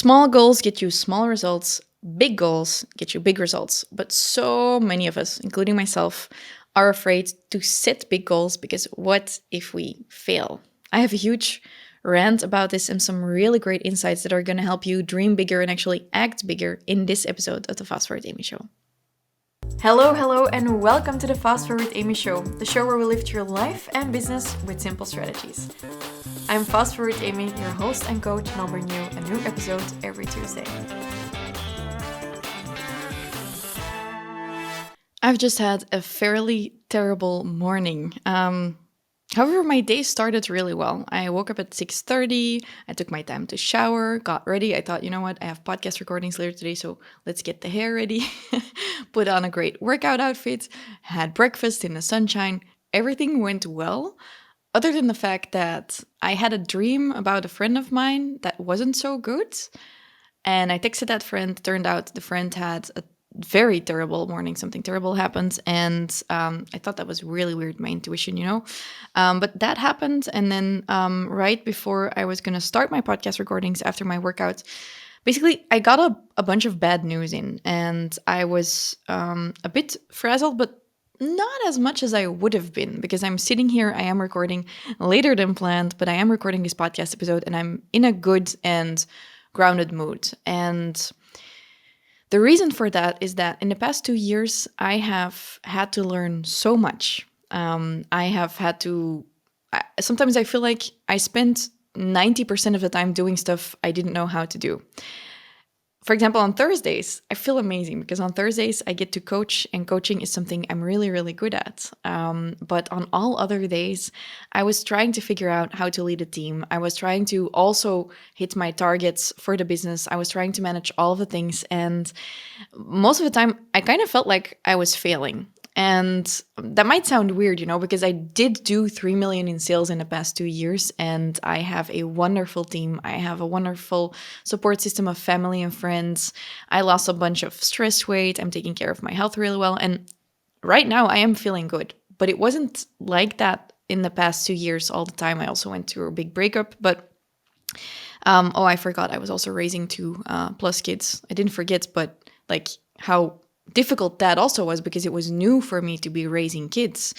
Small goals get you small results, big goals get you big results. But so many of us, including myself, are afraid to set big goals because what if we fail? I have a huge rant about this and some really great insights that are going to help you dream bigger and actually act bigger in this episode of the Fast Forward Amy Show. Hello, and welcome to the Fast Forward Amy Show, the show where we lift your life and business with simple strategies. I'm Fast Forward Amy, your host and coach, and I'll bring you a new episode every Tuesday. I've just had a fairly terrible morning. However, my day started really well. I woke up at 6:30. I took my time to shower, got ready. I thought, you know what? I have podcast recordings later today, so let's get the hair ready. Put on a great workout outfit, had breakfast in the sunshine. Everything went well, other than the fact that I had a dream about a friend of mine that wasn't so good. And I texted that friend. Turned out the friend had a very terrible morning. Something terrible happened. And I thought that was really weird, my intuition, But that happened. And then right before I was going to start my podcast recordings after my workout, basically, I got a bunch of bad news in. And I was a bit frazzled, but not as much as I would have been, because I'm sitting here, I am recording later than planned, but I am recording this podcast episode and I'm in a good and grounded mood. And the reason for that is that in the past 2 years, I have had to learn so much. I have had to, sometimes I feel like I spent 90% of the time doing stuff I didn't know how to do. For example, on Thursdays, I feel amazing because on Thursdays I get to coach, and coaching is something I'm really, really good at. But on all other days, I was trying to figure out how to lead a team. I was trying to also hit my targets for the business. I was trying to manage all of the things. And most of the time, I kind of felt like I was failing. And that might sound weird, because I did do 3 million in sales in the past 2 years, and I have a wonderful team. I have a wonderful support system of family and friends. I lost a bunch of stress weight. I'm taking care of my health really well. And right now I am feeling good, but it wasn't like that in the past 2 years all the time. I also went through a big breakup, but I forgot. I was also raising 2 plus kids. I didn't forget, but like how difficult that also was, because it was new for me to be raising kids.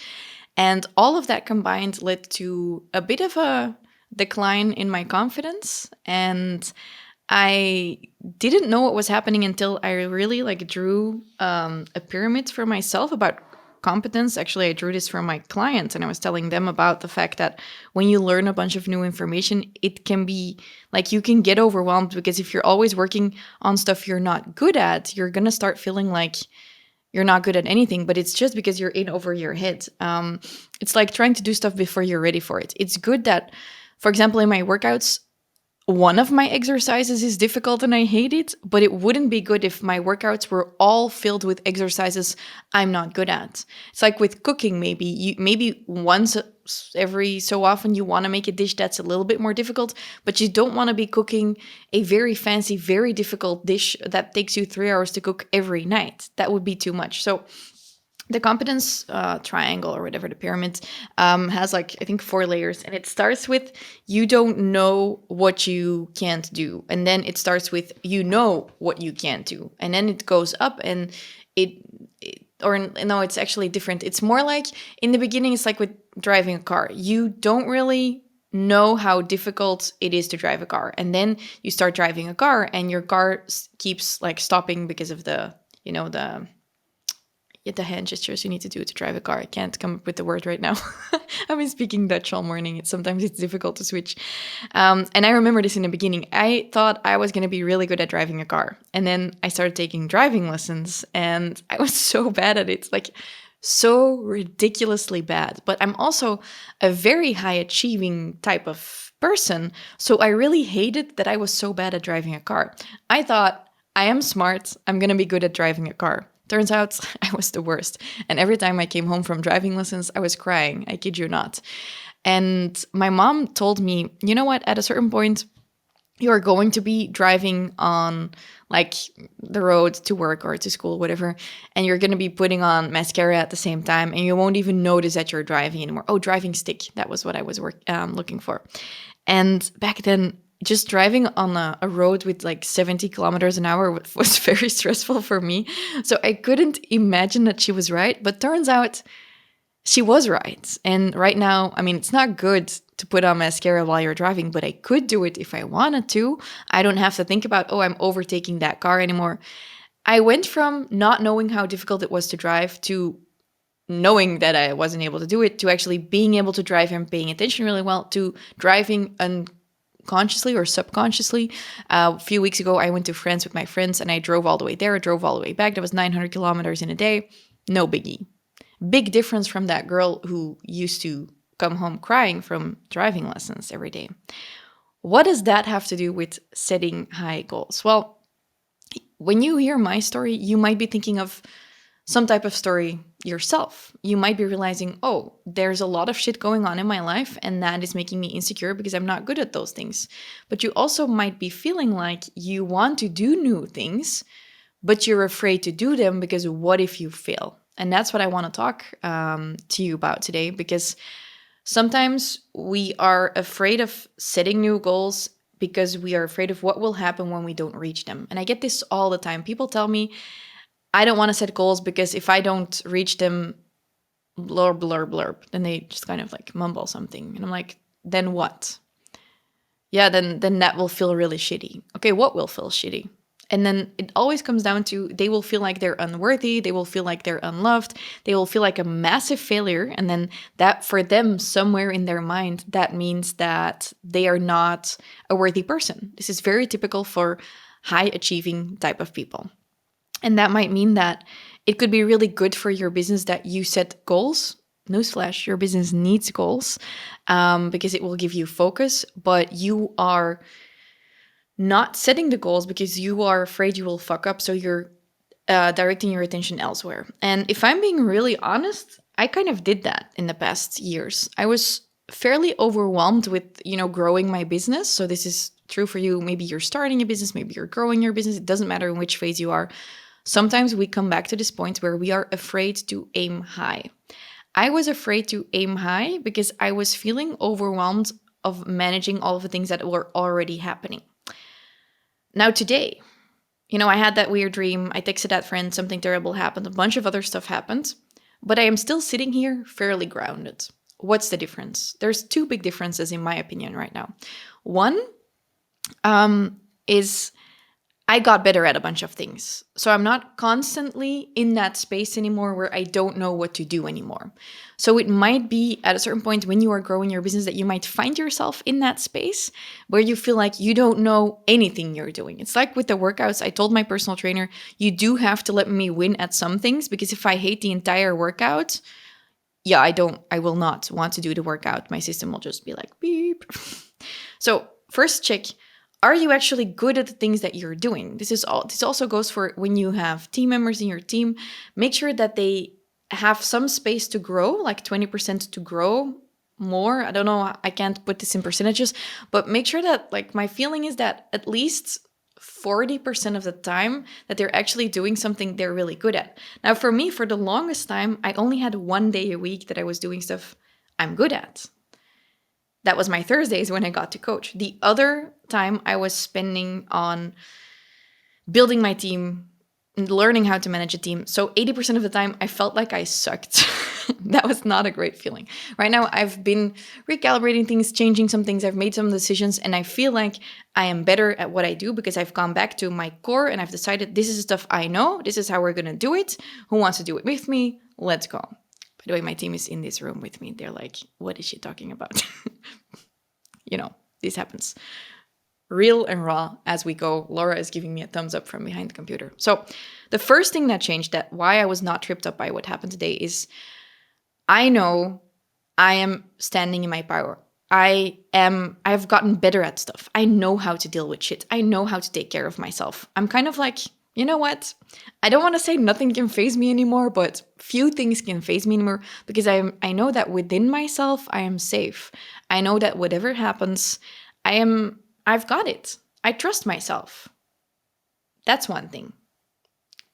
And all of that combined led to a bit of a decline in my confidence. And I didn't know what was happening until I really drew a pyramid for myself about competence. Actually, I drew this for my clients, and I was telling them about the fact that when you learn a bunch of new information, it can be like you can get overwhelmed, because if you're always working on stuff you're not good at, you're going to start feeling like you're not good at anything, but it's just because you're in over your head. It's like trying to do stuff before you're ready for it. It's good that, for example, in my workouts, one of my exercises is difficult and I hate it, but it wouldn't be good if my workouts were all filled with exercises I'm not good at. It's like with cooking, maybe once every so often you want to make a dish that's a little bit more difficult, but you don't want to be cooking a very fancy, very difficult dish that takes you 3 hours to cook every night. That would be too much. So the competence triangle, or whatever, the pyramid, has I think 4 layers, and it starts with you don't know what you can't do, and then it starts with you know what you can't do, and then it goes up, and it's actually different. It's more like in the beginning, it's like with driving a car. You don't really know how difficult it is to drive a car, and then you start driving a car, and your car keeps stopping because of the hand gestures you need to do to drive a car. I can't come up with the word right now. I've been speaking Dutch all morning. Sometimes it's difficult to switch. And I remember this in the beginning. I thought I was going to be really good at driving a car. And then I started taking driving lessons, and I was so bad at it. So ridiculously bad. But I'm also a very high achieving type of person. So I really hated that I was so bad at driving a car. I thought, I am smart. I'm going to be good at driving a car. Turns out I was the worst. And every time I came home from driving lessons, I was crying. I kid you not. And my mom told me, you know what, at a certain point, you are going to be driving on the road to work or to school, whatever, and you're going to be putting on mascara at the same time, and you won't even notice that you're driving anymore. Oh, driving stick. That was what I was looking for. And back then, just driving on a road with like 70 kilometers an hour was very stressful for me. So I couldn't imagine that she was right. But turns out she was right. And right now, I mean, it's not good to put on mascara while you're driving, but I could do it if I wanted to. I don't have to think about, oh, I'm overtaking that car anymore. I went from not knowing how difficult it was to drive to knowing that I wasn't able to do it to actually being able to drive and paying attention really well to driving unconsciously or subconsciously. A few weeks ago, I went to France with my friends and I drove all the way there, I drove all the way back. That was 900 kilometers in a day. No biggie. Big difference from that girl who used to come home crying from driving lessons every day. What does that have to do with setting high goals? Well, when you hear my story, you might be thinking of some type of story yourself. You might be realizing, oh, there's a lot of shit going on in my life, and that is making me insecure because I'm not good at those things. But you also might be feeling like you want to do new things, but you're afraid to do them because what if you fail? And that's what I want to talk to you about today, because sometimes we are afraid of setting new goals because we are afraid of what will happen when we don't reach them. And I get this all the time. People tell me, I don't want to set goals because if I don't reach them, blurb, blurb, blurb, then they just kind of like mumble something. And I'm like, then what? Yeah, then that will feel really shitty. Okay, what will feel shitty? And then it always comes down to they will feel like they're unworthy. They will feel like they're unloved. They will feel like a massive failure. And then that for them, somewhere in their mind, that means that they are not a worthy person. This is very typical for high achieving type of people. And that might mean that it could be really good for your business that you set goals. Newsflash, your business needs goals because it will give you focus, but you are not setting the goals because you are afraid you will fuck up. So you're directing your attention elsewhere. And if I'm being really honest, I kind of did that in the past years. I was fairly overwhelmed with, growing my business. So this is true for you. Maybe you're starting a business, maybe you're growing your business. It doesn't matter in which phase you are. Sometimes we come back to this point where we are afraid to aim high. I was afraid to aim high because I was feeling overwhelmed of managing all of the things that were already happening. Now today, I had that weird dream. I texted that friend, something terrible happened. A bunch of other stuff happened, but I am still sitting here fairly grounded. What's the difference? There's two big differences in my opinion right now. One is I got better at a bunch of things. So I'm not constantly in that space anymore where I don't know what to do anymore. So it might be at a certain point when you are growing your business that you might find yourself in that space where you feel like you don't know anything you're doing. It's like with the workouts. I told my personal trainer, you do have to let me win at some things because if I hate the entire workout, I will not want to do the workout. My system will just be like, beep. So first check, are you actually good at the things that you're doing? This also goes for when you have team members in your team. Make sure that they have some space to grow, like 20% to grow more. I don't know, I can't put this in percentages, but make sure that, like, my feeling is that at least 40% of the time that they're actually doing something they're really good at. Now, for me, for the longest time, I only had one day a week that I was doing stuff I'm good at. That was my Thursdays when I got to coach. The other time I was spending on building my team, learning how to manage a team. So 80% of the time I felt like I sucked. That was not a great feeling. Right now I've been recalibrating things, changing some things. I've made some decisions and I feel like I am better at what I do because I've gone back to my core and I've decided this is the stuff I know. This is how we're going to do it. Who wants to do it with me? Let's go. By the way, my team is in this room with me. They're like, what is she talking about? This happens. Real and raw as we go. Laura is giving me a thumbs up from behind the computer. So the first thing that changed, that why I was not tripped up by what happened today, is I know I am standing in my power. I've gotten better at stuff. I know how to deal with shit. I know how to take care of myself. I'm kind of like, you know what? I don't want to say nothing can faze me anymore, but few things can faze me anymore because I know that within myself, I am safe. I know that whatever happens, I've got it. I trust myself. That's one thing.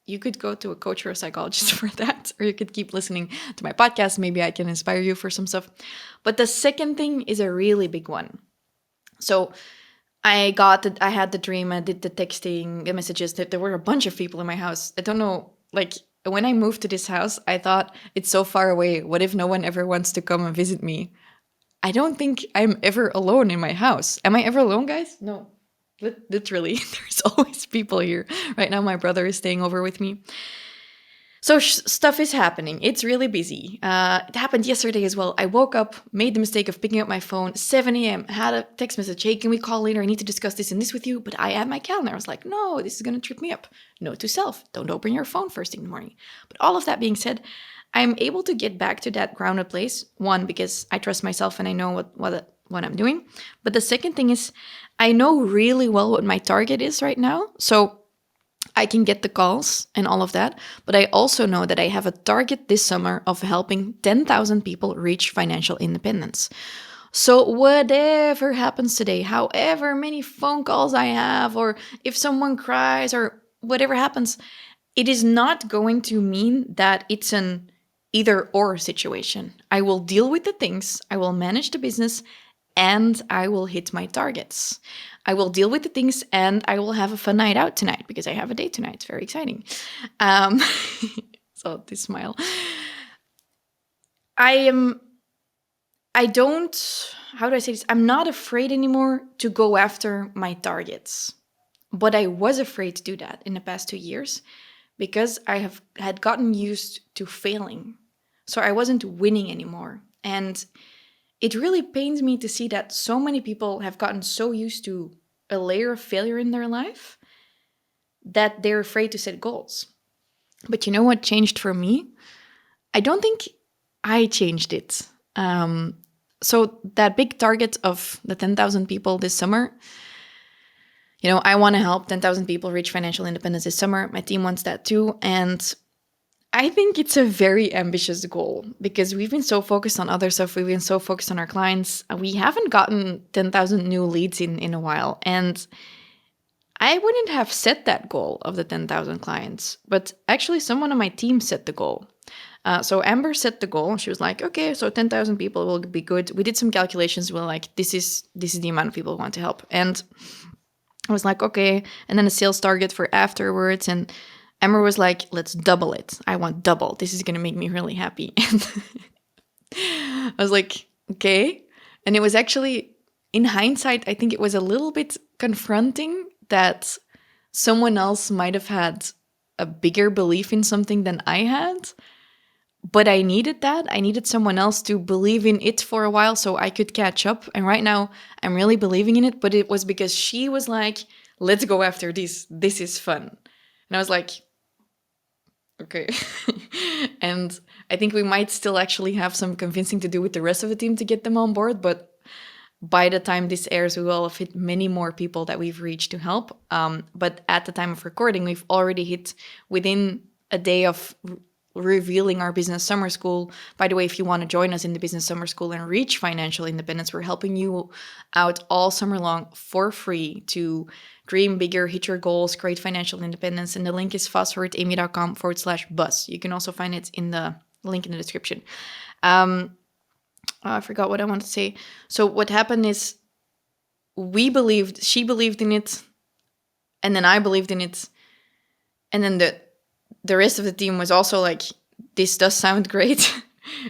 You could go to a coach or a psychologist for that, or you could keep listening to my podcast. Maybe I can inspire you for some stuff. But the second thing is a really big one. So I had the dream, I did the texting, the messages, that there were a bunch of people in my house. I don't know, like when I moved to this house, I thought it's so far away. What if no one ever wants to come and visit me? I don't think I'm ever alone in my house. Am I ever alone, guys? No. Literally, there's always people here. Right now, my brother is staying over with me. So stuff is happening. It's really busy. It happened yesterday as well. I woke up, made the mistake of picking up my phone, 7 a.m., had a text message, hey, can we call later? I need to discuss this and this with you. But I had my calendar. I was like, no, this is going to trip me up. Note to self, don't open your phone first thing in the morning. But all of that being said, I'm able to get back to that grounded place. One, because I trust myself and I know what I'm doing. But the second thing is I know really well what my target is right now. So I can get the calls and all of that, but I also know that I have a target this summer of helping 10,000 people reach financial independence. So whatever happens today, however many phone calls I have, or if someone cries or whatever happens, it is not going to mean that it's an either or situation. I will deal with the things, I will manage the business, and I will hit my targets. I will deal with the things and I will have a fun night out tonight because I have a date tonight. It's very exciting. Um, so this smile. I don't, how do I say this? I'm not afraid anymore to go after my targets. But I was afraid to do that in the past 2 years because I had gotten used to failing. So I wasn't winning anymore. And it really pains me to see that so many people have gotten so used to a layer of failure in their life that they're afraid to set goals. But you know what changed for me? I don't think I changed it. So that big target of the 10,000 people this summer, I want to help 10,000 people reach financial independence this summer. My team wants that too. And I think it's a very ambitious goal because we've been so focused on other stuff. We've been so focused on our clients. We haven't gotten 10,000 new leads in a while. And I wouldn't have set that goal of the 10,000 clients, but actually someone on my team set the goal. So Amber set the goal. She was like, okay, so 10,000 people will be good. We did some calculations. We were like, this is the amount of people who want to help. And I was like, okay. And then a sales target for afterwards. And Amber was like, let's double it. I want double. This is going to make me really happy. And I was like, okay. And it was actually, in hindsight, I think it was a little bit confronting that someone else might have had a bigger belief in something than I had. But I needed that. I needed someone else to believe in it for a while so I could catch up. And right now, I'm really believing in it. But it was because she was like, let's go after this. This is fun. And I was like, okay. And I think we might still actually have some convincing to do with the rest of the team to get them on board. But by the time this airs, we will have hit many more people that we've reached to help. But at the time of recording, we've already hit within a day of revealing our business summer school. By the way, if you want to join us in the business summer school and reach financial independence, we're helping you out all summer long for free to dream bigger, hit your goals, create financial independence. And the link is fastforwardamy.com/bus. You can also find it in the link in the description. I forgot what I wanted to say. So what happened is she believed in it, and then I believed in it. And then the rest of the team was also like, this does sound great.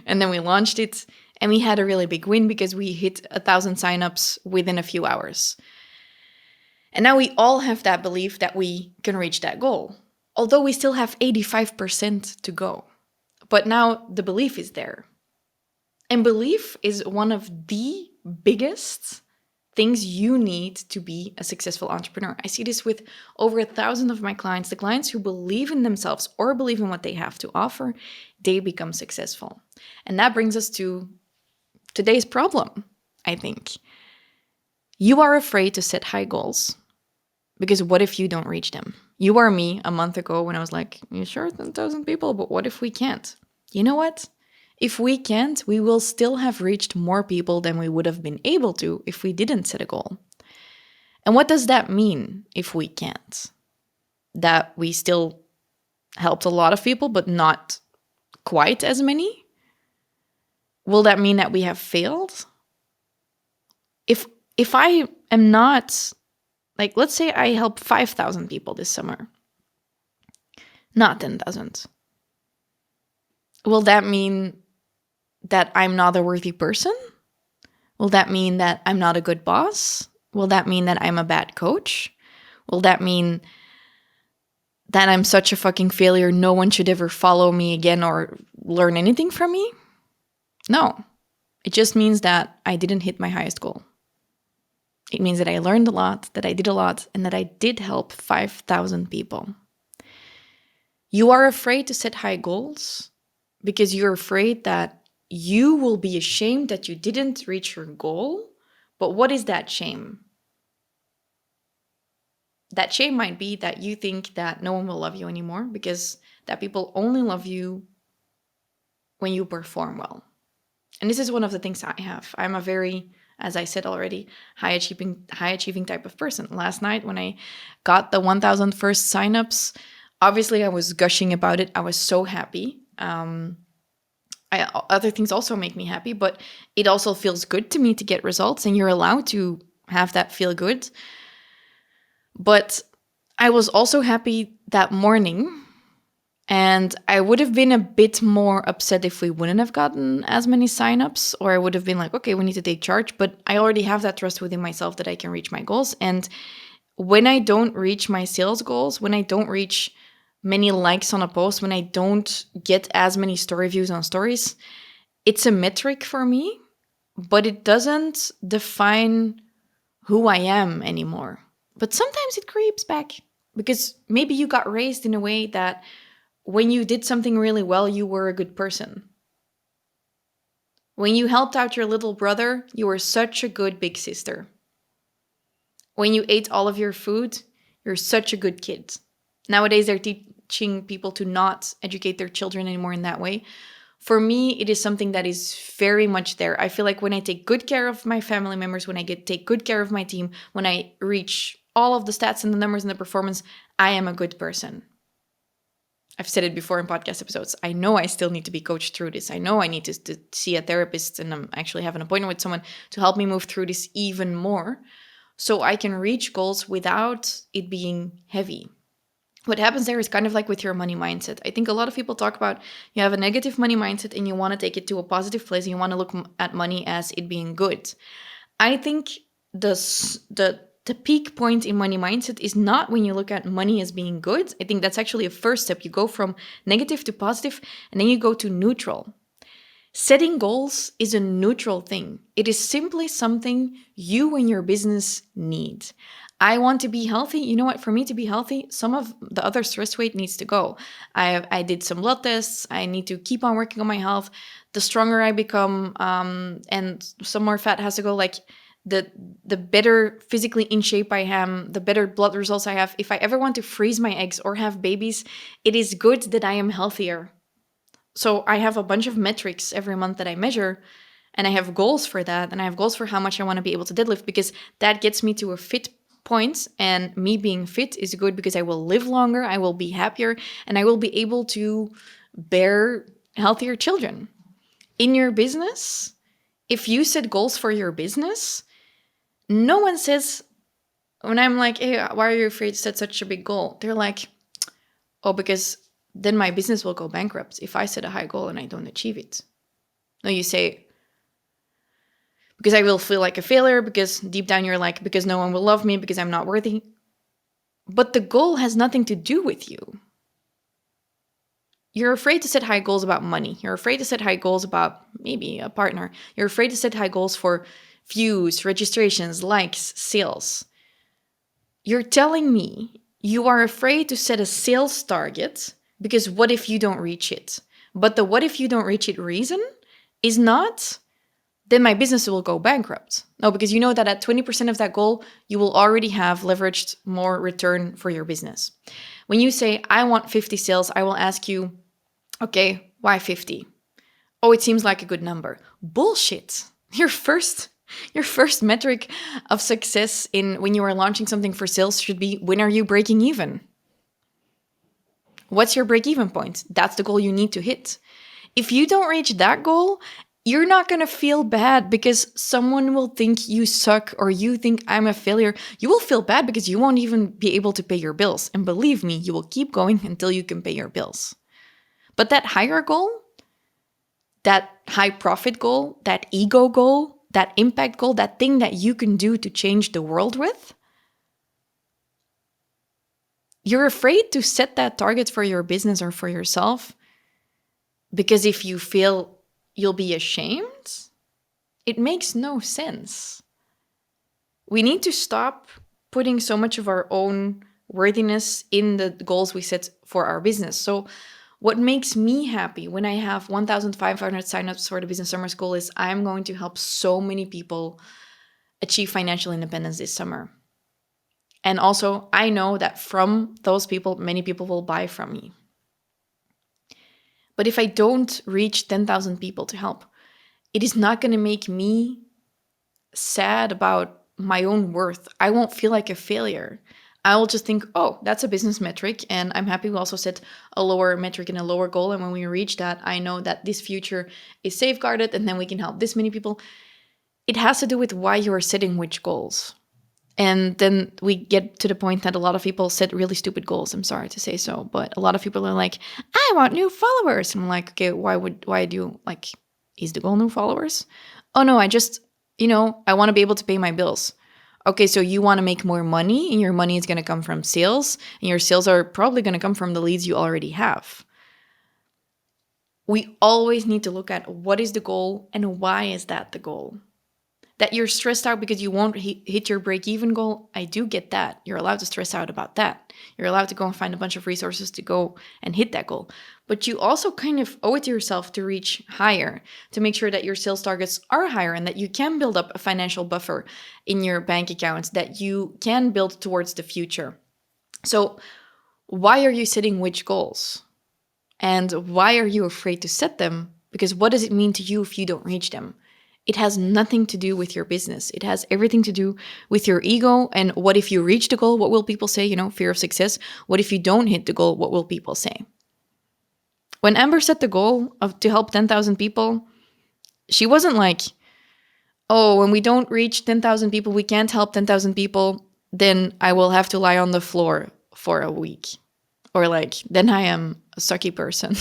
And then we launched it and we had a really big win because we hit 1,000 signups within a few hours. And now we all have that belief that we can reach that goal, although we still have 85% to go. But now the belief is there. And belief is one of the biggest things you need to be a successful entrepreneur. I see this with over 1,000 of my clients. The clients who believe in themselves or believe in what they have to offer, they become successful. And that brings us to today's problem, I think. You are afraid to set high goals because what if you don't reach them? You are me a month ago when I was like, you sure 10,000 people, but what if we can't? You know what? If we can't, we will still have reached more people than we would have been able to if we didn't set a goal. And what does that mean if we can't? That we still helped a lot of people, but not quite as many? Will that mean that we have failed? If I am not Like, let's say I help 5,000 people this summer, not 10,000. Will that mean that I'm not a worthy person? Will that mean that I'm not a good boss? Will that mean that I'm a bad coach? Will that mean that I'm such a fucking failure, no one should ever follow me again or learn anything from me? No. It just means that I didn't hit my highest goal. It means that I learned a lot, that I did a lot, and that I did help 5,000 people. You are afraid to set high goals because you're afraid that you will be ashamed that you didn't reach your goal. But what is that shame? That shame might be that you think that no one will love you anymore because that people only love you when you perform well. And this is one of the things I have. I'm a very, as I said already, high achieving type of person. Last night when I got the 1,000 first signups, obviously I was gushing about it. I was so happy. Other things also make me happy, but it also feels good to me to get results, and you're allowed to have that feel good. But I was also happy that morning, and I would have been a bit more upset if we wouldn't have gotten as many signups, or I would have been like, okay, we need to take charge. But I already have that trust within myself that I can reach my goals. And when I don't reach my sales goals, when I don't reach many likes on a post, when I don't get as many story views on stories, it's a metric for me, but it doesn't define who I am anymore. But sometimes it creeps back because maybe you got raised in a way that when you did something really well, you were a good person. When you helped out your little brother, you were such a good big sister. When you ate all of your food, you're such a good kid. Nowadays, they're teaching people to not educate their children anymore in that way. For me, it is something that is very much there. I feel like when I take good care of my family members, when I take good care of my team, when I reach all of the stats and the numbers and the performance, I am a good person. I've said it before in podcast episodes. I know I still need to be coached through this. I know I need to see a therapist and actually have an appointment with someone to help me move through this even more so I can reach goals without it being heavy. What happens there is kind of like with your money mindset. I think a lot of people talk about you have a negative money mindset and you want to take it to a positive place and you want to look at money as it being good. I think the peak point in money mindset is not when you look at money as being good. I think that's actually a first step. You go from negative to positive and then you go to neutral. Setting goals is a neutral thing. It is simply something you and your business need. I want to be healthy. You know what? For me to be healthy, some of the other stress weight needs to go. I did some blood tests. I need to keep on working on my health. The stronger I become, and some more fat has to go. Like the better physically in shape I am, the better blood results I have. If I ever want to freeze my eggs or have babies, it is good that I am healthier. So I have a bunch of metrics every month that I measure, and I have goals for that, and I have goals for how much I want to be able to deadlift because that gets me to a fit point, and me being fit is good because I will live longer, I will be happier, and I will be able to bear healthier children. In your business, if you set goals for your business, no one says, when I'm like, hey, why are you afraid to set such a big goal? They're like, oh, because then my business will go bankrupt if I set a high goal and I don't achieve it. No, you say, because I will feel like a failure, because deep down you're like, because no one will love me, because I'm not worthy. But the goal has nothing to do with you. You're afraid to set high goals about money. You're afraid to set high goals about maybe a partner. You're afraid to set high goals for views, registrations, likes, sales. You're telling me you are afraid to set a sales target because what if you don't reach it? But the what if you don't reach it reason is not, then my business will go bankrupt. No, because you know that at 20% of that goal, you will already have leveraged more return for your business. When you say, I want 50 sales, I will ask you, okay, why 50? Oh, it seems like a good number. Bullshit. Your first metric of success in when you are launching something for sales should be, when are you breaking even? What's your break-even point? That's the goal you need to hit. If you don't reach that goal, You're not going to feel bad because someone will think you suck or you think I'm a failure. You will feel bad because you won't even be able to pay your bills. And believe me, you will keep going until you can pay your bills. But that higher goal, that high profit goal, that ego goal, that impact goal, that thing that you can do to change the world with, you're afraid to set that target for your business or for yourself because if you fail, you'll be ashamed. It makes no sense. We need to stop putting so much of our own worthiness in the goals we set for our business. So what makes me happy when I have 1,500 signups for the Business Summer School is I'm going to help so many people achieve financial independence this summer. And also, I know that from those people, many people will buy from me. But if I don't reach 10,000 people to help, it is not going to make me sad about my own worth. I won't feel like a failure. I will just think, oh, that's a business metric. And I'm happy we also set a lower metric and a lower goal. And when we reach that, I know that this future is safeguarded and then we can help this many people. It has to do with why you're setting which goals. And then we get to the point that a lot of people set really stupid goals. I'm sorry to say so, but a lot of people are like, I want new followers. And I'm like, okay, why do you like, is the goal new followers? Oh no, I just, I want to be able to pay my bills. Okay, so you want to make more money and your money is going to come from sales and your sales are probably going to come from the leads you already have. We always need to look at what is the goal and why is that the goal? That you're stressed out because you won't hit your break-even goal, I do get that. You're allowed to stress out about that. You're allowed to go and find a bunch of resources to go and hit that goal. But you also kind of owe it to yourself to reach higher, to make sure that your sales targets are higher and that you can build up a financial buffer in your bank accounts, that you can build towards the future. So why are you setting which goals? And why are you afraid to set them? Because what does it mean to you if you don't reach them? It has nothing to do with your business. It has everything to do with your ego. And what if you reach the goal? What will people say? Fear of success. What if you don't hit the goal? What will people say? When Amber set the goal to help 10,000 people, she wasn't like, oh, when we don't reach 10,000 people, we can't help 10,000 people, then I will have to lie on the floor for a week. Or like, then I am a sucky person.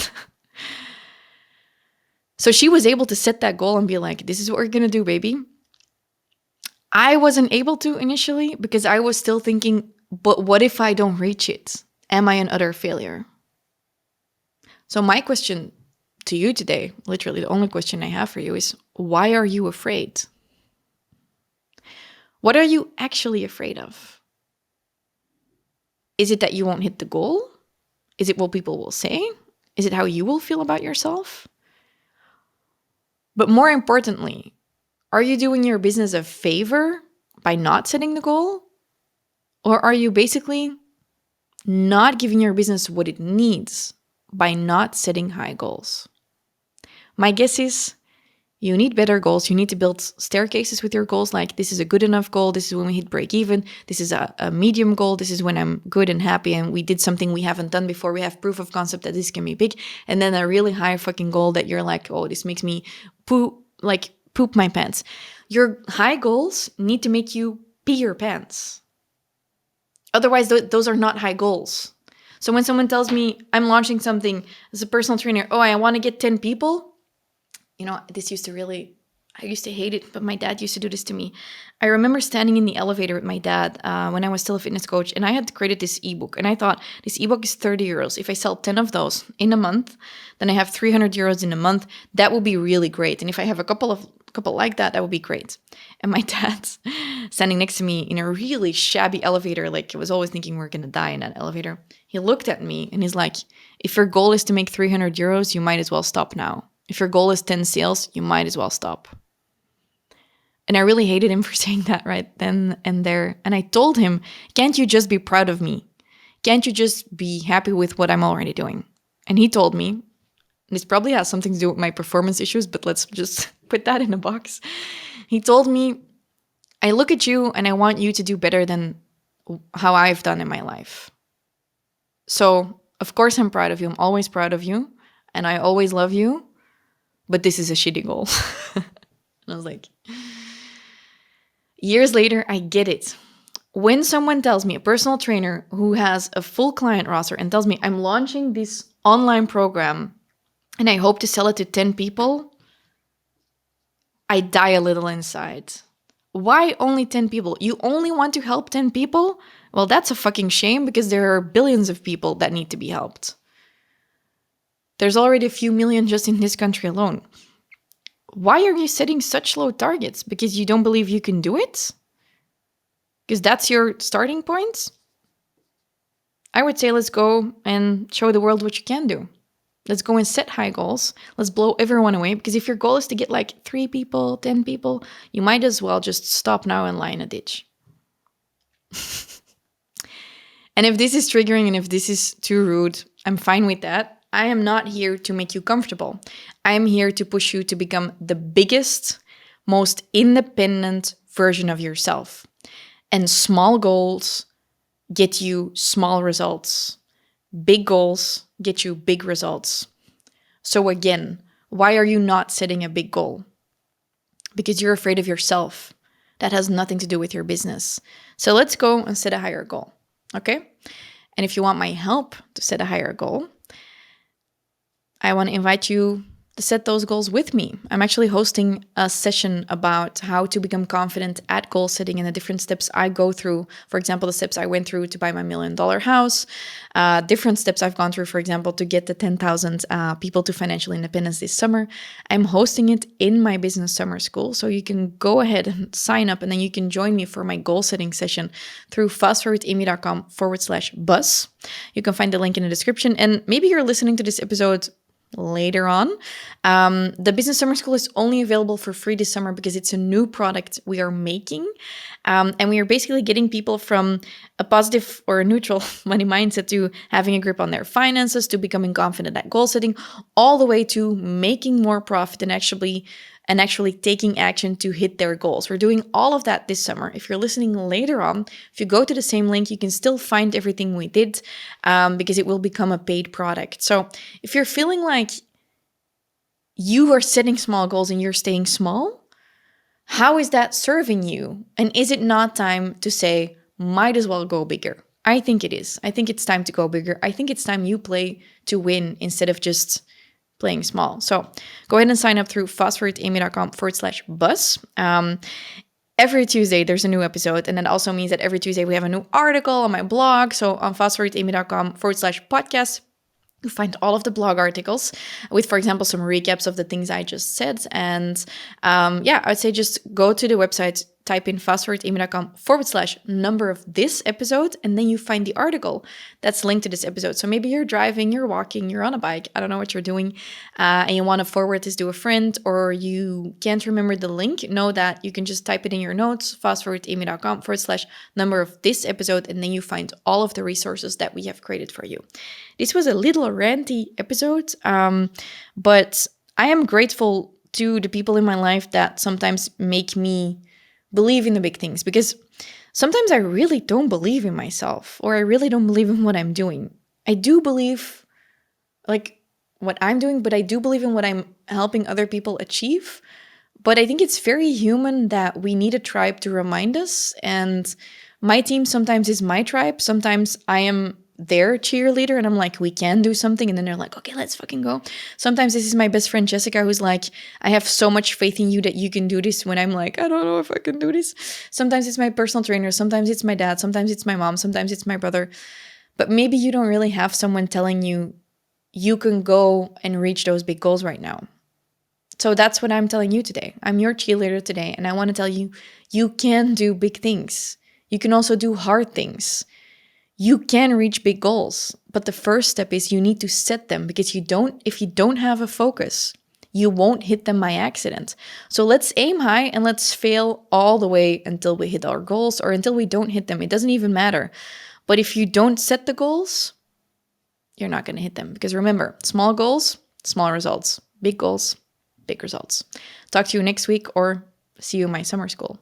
So she was able to set that goal and be like, this is what we're going to do, baby. I wasn't able to initially because I was still thinking, but what if I don't reach it? Am I an utter failure? So my question to you today, literally the only question I have for you is, why are you afraid? What are you actually afraid of? Is it that you won't hit the goal? Is it what people will say? Is it how you will feel about yourself? But more importantly, are you doing your business a favor by not setting the goal? Or are you basically not giving your business what it needs by not setting high goals? My guess is you need better goals. You need to build staircases with your goals. Like, this is a good enough goal. This is when we hit break even. This is a medium goal. This is when I'm good and happy and we did something we haven't done before. We have proof of concept that this can be big. And then a really high fucking goal that you're like, oh, this makes me poop my pants. Your high goals need to make you pee your pants. Otherwise, those are not high goals. So when someone tells me I'm launching something as a personal trainer, oh, I want to get 10 people. This I used to hate it, but my dad used to do this to me. I remember standing in the elevator with my dad when I was still a fitness coach, and I had created this ebook. And I thought, this ebook is 30 euros. If I sell 10 of those in a month, then I have 300 euros in a month. That would be really great. And if I have a couple like that, that would be great. And my dad's standing next to me in a really shabby elevator, like I was always thinking we're going to die in that elevator. He looked at me and he's like, if your goal is to make 300 euros, you might as well stop now. If your goal is 10 sales, you might as well stop. And I really hated him for saying that right then and there. And I told him, can't you just be proud of me? Can't you just be happy with what I'm already doing? And he told me, this probably has something to do with my performance issues, but let's just put that in a box. He told me, I look at you and I want you to do better than how I've done in my life. So, of course, I'm proud of you. I'm always proud of you. And I always love you. but this is a shitty goal. And I was like, years later, I get it. When someone tells me, a personal trainer who has a full client roster and tells me I'm launching this online program and I hope to sell it to 10 people, I die a little inside. Why only 10 people? You only want to help 10 people? Well, that's a fucking shame because there are billions of people that need to be helped. There's already a few million just in this country alone. Why are you setting such low targets? Because you don't believe you can do it? Because that's your starting point? I would say let's go and show the world what you can do. Let's go and set high goals. Let's blow everyone away. Because if your goal is to get like 3 people, 10 people, you might as well just stop now and lie in a ditch. And if this is triggering and if this is too rude, I'm fine with that. I am not here to make you comfortable. I am here to push you to become the biggest, most independent version of yourself. And small goals get you small results. Big goals get you big results. So again, why are you not setting a big goal? Because you're afraid of yourself. That has nothing to do with your business. So let's go and set a higher goal, okay? And if you want my help to set a higher goal, I want to invite you to set those goals with me. I'm actually hosting a session about how to become confident at goal setting and the different steps I go through. For example, the steps I went through to buy my $1 million house, different steps I've gone through, for example, to get the 10,000 people to financial independence this summer. I'm hosting it in my business summer school. So you can go ahead and sign up and then you can join me for my goal setting session through fastforwardamy.com/bus. You can find the link in the description. And maybe you're listening to this episode later on. The Business Summer School is only available for free this summer because it's a new product we are making. And we are basically getting people from a positive or a neutral money mindset to having a grip on their finances, to becoming confident at goal setting, all the way to making more profit and actually taking action to hit their goals. We're doing all of that this summer. If you're listening later on, if you go to the same link, you can still find everything we did because it will become a paid product. So if you're feeling like you are setting small goals and you're staying small, how is that serving you? And is it not time to say, might as well go bigger? I think it is. I think it's time to go bigger. I think it's time you play to win instead of just playing small. So go ahead and sign up through fastforwardamy.com/bus. Every Tuesday, there's a new episode. And that also means that every Tuesday we have a new article on my blog. So on fastforwardamy.com/podcast, you find all of the blog articles with, for example, some recaps of the things I just said. And I would say just go to the website, type in fastforwardamy.com/number of this episode, and then you find the article that's linked to this episode. So maybe you're driving, you're walking, you're on a bike, I don't know what you're doing, and you want to forward this to a friend, or you can't remember the link. Know that you can just type it in your notes, fastforwardamy.com/number of this episode, and then you find all of the resources that we have created for you. This was a little ranty episode, but I am grateful to the people in my life that sometimes make me believe in the big things, because sometimes I really don't believe in myself, or I really don't believe in what I'm doing. I do believe like what I'm doing, but I do believe in what I'm helping other people achieve. But I think it's very human that we need a tribe to remind us. And my team sometimes is my tribe. Sometimes I am their cheerleader and I'm like, we can do something. And then they're like, okay, let's fucking go. Sometimes this is my best friend, Jessica, who's like, I have so much faith in you that you can do this, when I'm like, I don't know if I can do this. Sometimes it's my personal trainer. Sometimes it's my dad. Sometimes it's my mom. Sometimes it's my brother. But maybe you don't really have someone telling you, you can go and reach those big goals right now. So that's what I'm telling you today. I'm your cheerleader today. And I want to tell you, you can do big things. You can also do hard things. You can reach big goals, but the first step is you need to set them, because if you don't have a focus, you won't hit them by accident. So let's aim high and let's fail all the way until we hit our goals, or until we don't hit them. It doesn't even matter. But if you don't set the goals, you're not going to hit them, because remember, small goals, small results, big goals, big results. Talk to you next week, or see you in my summer school.